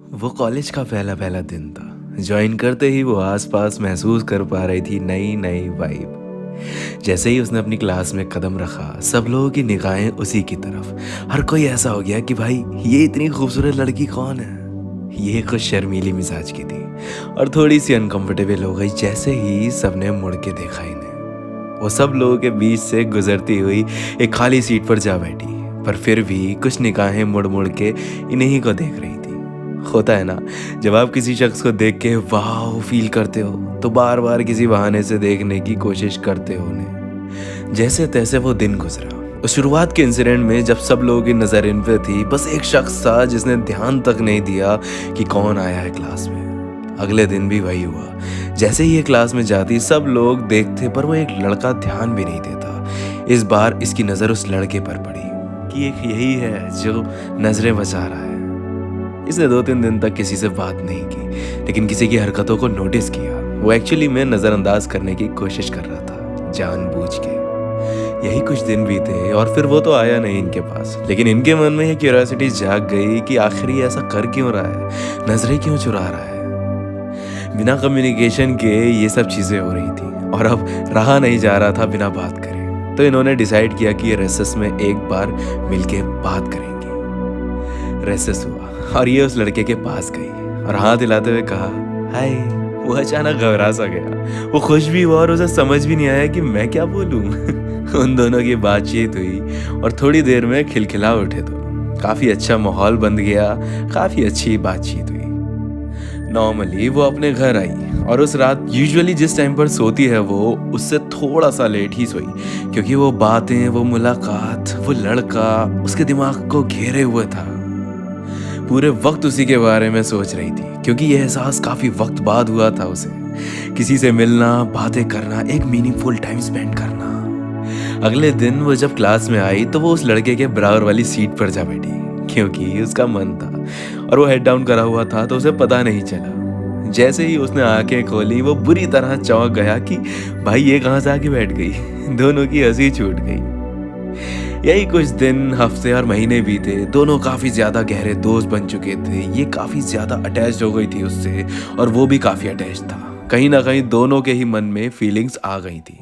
वो कॉलेज का पहला पहला दिन था। ज्वाइन करते ही वो आसपास महसूस कर पा रही थी नई नई वाइब। जैसे ही उसने अपनी क्लास में कदम रखा, सब लोगों की निगाहें उसी की तरफ। हर कोई ऐसा हो गया कि भाई ये इतनी खूबसूरत लड़की कौन है। ये कुछ शर्मीली मिजाज की थी और थोड़ी सी अनकंफर्टेबल हो गई जैसे ही सबने मुड़ के देखा इन्हें। वो सब लोगों के बीच से गुजरती हुई एक खाली सीट पर जा बैठी, पर फिर भी कुछ निगाहें मुड़ मुड़ के इन्हीं को देख रही थी। होता है ना, जब आप किसी शख्स को देख के वाह फील करते हो तो बार बार किसी बहाने से देखने की कोशिश करते हो उन्हें। जैसे तैसे वो दिन गुजरा। उस शुरुआत के इंसिडेंट में जब सब लोगों की नज़र इन पे थी, बस एक शख्स था जिसने ध्यान तक नहीं दिया कि कौन आया है क्लास में। अगले दिन भी वही हुआ। जैसे ही ये क्लास में जाती, सब लोग देखते पर वो एक लड़का ध्यान भी नहीं देता। इस बार इसकी नज़र उस लड़के पर पड़ी कि एक यही है जो नज़रें बचा रहा है। इसने 2-3 दिन तक किसी से बात नहीं की, लेकिन किसी की हरकतों को नोटिस किया। वो एक्चुअली में नज़रअंदाज करने की कोशिश कर रहा था, जानबूझ के। यही कुछ दिन बीते और फिर वो तो आया नहीं इनके पास, लेकिन इनके मन में ये क्यूरियोसिटी जाग गई कि आखिर ये ऐसा कर क्यों रहा है, नजरें क्यों चुरा रहा है। बिना कम्युनिकेशन के ये सब चीज़ें हो रही थी और अब रहा नहीं जा रहा था बिना बात करे। तो इन्होंने डिसाइड किया कि ये रेसेस में एक बार मिलके बात करेंगे। रेसेस हुआ और ये उस लड़के के पास गई और हाथ हिलाते हुए कहा हाय। वो अचानक घबरा सा गया। वो खुश भी हुआ और उसे समझ भी नहीं आया कि मैं क्या बोलूं। उन दोनों की बातचीत हुई और थोड़ी देर में खिलखिला उठे दोनों। काफ़ी अच्छा माहौल बन गया, काफ़ी अच्छी बातचीत हुई। नॉर्मली वो अपने घर आई और उस रात यूजुअली जिस टाइम पर सोती है वो उससे थोड़ा सा लेट ही सोई, क्योंकि वो बातें, वो मुलाकात, वो लड़का उसके दिमाग को घेरे हुए था। पूरे वक्त उसी के बारे में सोच रही थी, क्योंकि यह एहसास काफ़ी वक्त बाद हुआ था उसे। किसी से मिलना, बातें करना, एक मीनिंगफुल टाइम स्पेंड करना। अगले दिन वो जब क्लास में आई तो वो उस लड़के के बराबर वाली सीट पर जा बैठी, क्योंकि उसका मन था और वो हेड डाउन करा हुआ था तो उसे पता नहीं चला। जैसे ही उसने आंखें खोली, वो बुरी तरह चौंक गया कि भाई ये कहाँ से आके बैठ गई। दोनों की हंसी छूट गई। यही कुछ दिन, हफ्ते और महीने बीते। दोनों काफ़ी ज़्यादा गहरे दोस्त बन चुके थे। ये काफ़ी ज़्यादा अटैच्ड हो गई थी उससे और वो भी काफ़ी अटैच्ड था। कहीं ना कहीं दोनों के ही मन में फीलिंग्स आ गई थी।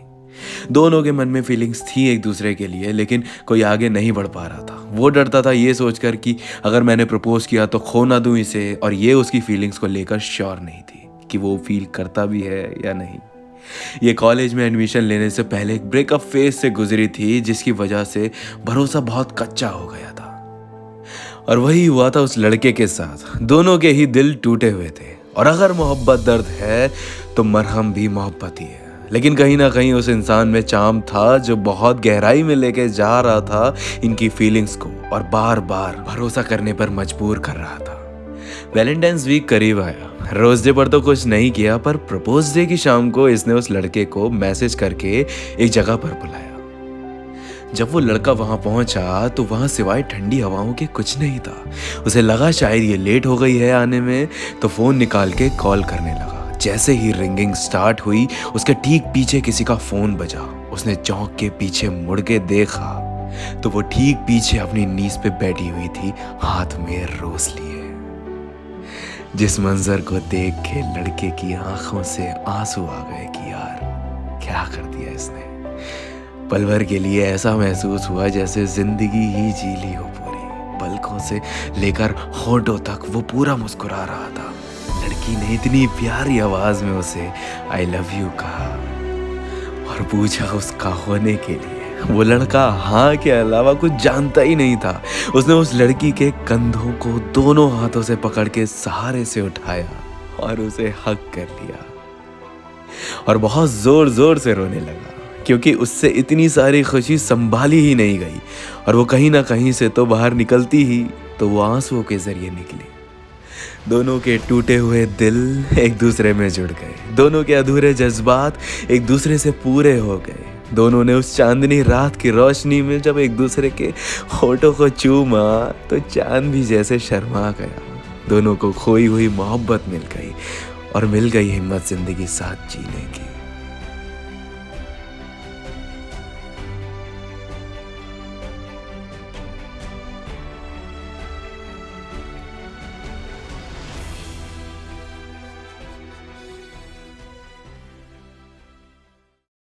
दोनों के मन में फीलिंग्स थी एक दूसरे के लिए, लेकिन कोई आगे नहीं बढ़ पा रहा था। वो डरता था ये सोचकर कि अगर मैंने प्रपोज किया तो खो ना दूं इसे, और ये उसकी फीलिंग्स को लेकर श्योर नहीं थी कि वो फील करता भी है या नहीं। ये कॉलेज में एडमिशन लेने से पहले एक ब्रेकअप फेज से गुजरी थी, जिसकी वजह से भरोसा बहुत कच्चा हो गया था। और वही हुआ था उस लड़के के साथ। दोनों के ही दिल टूटे हुए थे, और अगर मोहब्बत दर्द है तो मरहम भी मोहब्बत ही है। लेकिन कहीं ना कहीं उस इंसान में चार्म था जो बहुत गहराई में लेके जा रहा था इनकी फीलिंग्स को, और बार बार भरोसा करने पर मजबूर कर रहा था। वैलेंटाइंस वीक करीब आया। रोज डे पर तो कुछ नहीं किया, पर प्रपोज डे की शाम को इसने उस लड़के को मैसेज करके एक जगह पर बुलाया। जब वो लड़का वहां पहुंचा तो वहां सिवाय ठंडी हवाओं के कुछ नहीं था। उसे लगा शायद ये लेट हो गई है आने में, तो फोन निकाल के कॉल करने लगा। जैसे ही रिंगिंग स्टार्ट हुई, उसके ठीक पीछे किसी का फोन बजा। उसने चौंक के पीछे मुड़ के देखा तो वो ठीक पीछे अपनी नीज पे बैठी हुई थी, हाथ में रोज लिए। जिस मंजर को देख के लड़के की आंखों से आंसू आ गए कि यार क्या कर दिया इसने। पल भर के लिए ऐसा महसूस हुआ जैसे जिंदगी ही जी ली हो पूरी। पलकों से लेकर होठों तक वो पूरा मुस्कुरा रहा था। लड़की ने इतनी प्यारी आवाज में उसे आई लव यू कहा और पूछा उसका होने के लिए। वो लड़का हाँ के अलावा कुछ जानता ही नहीं था। उसने उस लड़की के कंधों को दोनों हाथों से पकड़ के सहारे से उठाया और उसे हग कर लिया, और बहुत जोर जोर से रोने लगा, क्योंकि उससे इतनी सारी खुशी संभाली ही नहीं गई। और वो कहीं ना कहीं से तो बाहर निकलती ही तो वो आंसुओं के जरिए निकली। दोनों के टूटे हुए दिल एक दूसरे में जुड़ गए। दोनों के अधूरे जज्बात एक दूसरे से पूरे हो गए। दोनों ने उस चांदनी रात की रोशनी में जब एक दूसरे के होठों को चूमा तो चांद भी जैसे शर्मा गया। दोनों को खोई हुई मोहब्बत मिल गई और मिल गई हिम्मत जिंदगी साथ जीने की।